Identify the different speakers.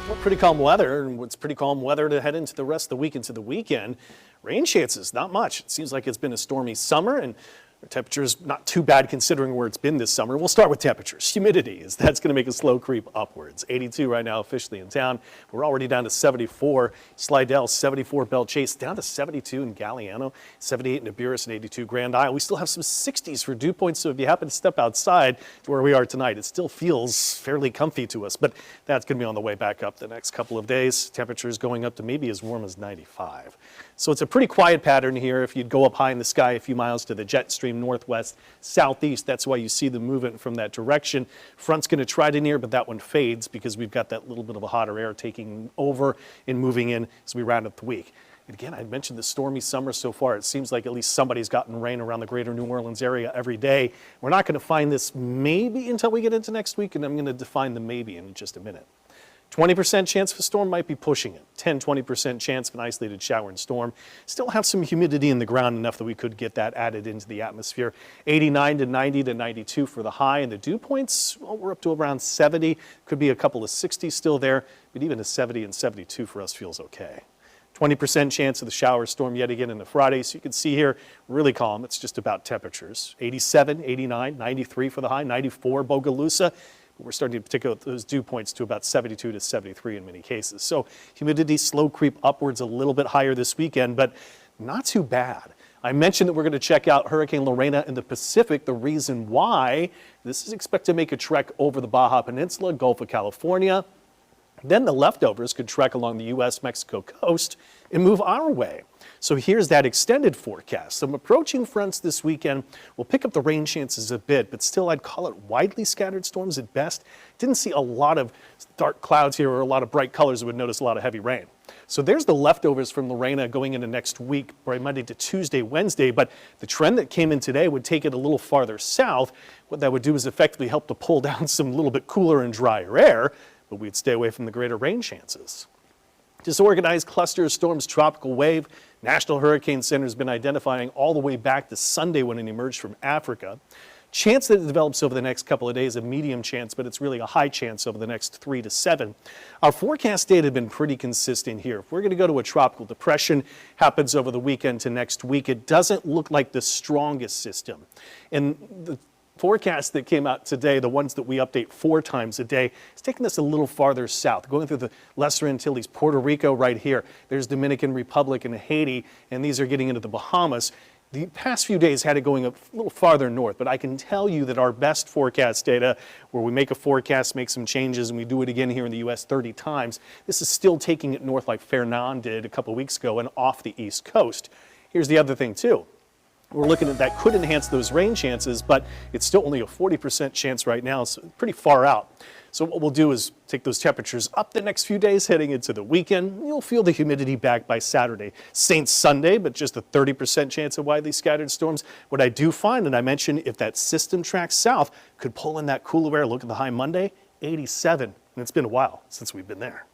Speaker 1: Well, pretty calm weather, and what's pretty calm weather to head into the rest of the week, into the weekend. Rain chances, not much. It seems like it's been a stormy summer, and the temperature's not too bad considering where it's been this summer. We'll start with temperatures. Humidity, as that's going to make a slow creep upwards. 82 right now officially in town. We're already down to 74. Slidell, 74 Belle Chase, down to 72 in Galliano, 78 in Eburas, and 82 Grand Isle. We still have some 60s for dew points, so if you happen to step outside to where we are tonight, it still feels fairly comfy to us, but that's going to be on the way back up the next couple of days. Temperatures going up to maybe as warm as 95. So it's a pretty quiet pattern here. If you'd go up high in the sky a few miles to the jet stream northwest, southeast, that's why you see the movement from that direction. Front's going to try to near, but that one fades because we've got that little bit of a hotter air taking over and moving in as we round up the week. And again, I mentioned the stormy summer so far. It seems like at least somebody's gotten rain around the greater New Orleans area every day. We're not going to find this maybe until we get into next week, and I'm going to define the maybe in just a minute. 20% chance of a storm might be pushing it. 10-20% chance of an isolated shower and storm. Still have some humidity in the ground enough that we could get that added into the atmosphere. 89 to 90 to 92 for the high, and the dew points, well, we're up to around 70. Could be a couple of 60s still there, but even a 70 and 72 for us feels okay. 20% chance of the shower storm yet again in the Friday. So you can see here, really calm. It's just about temperatures. 87, 89, 93 for the high, 94 Bogalusa. We're starting to tick out those dew points to about 72 to 73 in many cases. So humidity slow creep upwards a little bit higher this weekend, but not too bad. I mentioned that we're going to check out Hurricane Lorena in the Pacific. The reason why, this is expected to make a trek over the Baja Peninsula, Gulf of California. Then the leftovers could trek along the U.S.-Mexico coast and move our way. So here's that extended forecast. Some approaching fronts this weekend will pick up the rain chances a bit, but still I'd call it widely scattered storms at best. Didn't see a lot of dark clouds here or a lot of bright colors that would notice a lot of heavy rain. So there's the leftovers from Lorena going into next week, right, Monday to Tuesday, Wednesday, but the trend that came in today would take it a little farther south. What that would do is effectively help to pull down some little bit cooler and drier air, but we'd stay away from the greater rain chances. Disorganized cluster of storms, tropical wave. National Hurricane Center has been identifying all the way back to Sunday when it emerged from Africa. Chance that it develops over the next couple of days, a medium chance, but it's really a high chance over the next 3 to 7. Our forecast data have been pretty consistent here. If we're going to go to a tropical depression, happens over the weekend to next week, it doesn't look like the strongest system. And the forecast that came out today, the ones that we update 4 times a day, is taking us a little farther south, going through the Lesser Antilles, Puerto Rico right here. There's Dominican Republic and Haiti, and these are getting into the Bahamas. The past few days had it going a little farther north, but I can tell you that our best forecast data, where we make a forecast, make some changes, and we do it again here in the U.S. 30 times, this is still taking it north like Fernan did a couple weeks ago and off the East Coast. Here's the other thing, too. We're looking at that could enhance those rain chances, but it's still only a 40% chance right now, so pretty far out. So what we'll do is take those temperatures up the next few days heading into the weekend. You'll feel the humidity back by Saturday. Saints Sunday, but just a 30% chance of widely scattered storms. What I do find, and I mentioned if that system tracks south, could pull in that cooler air. Look at the high Monday, 87, and it's been a while since we've been there.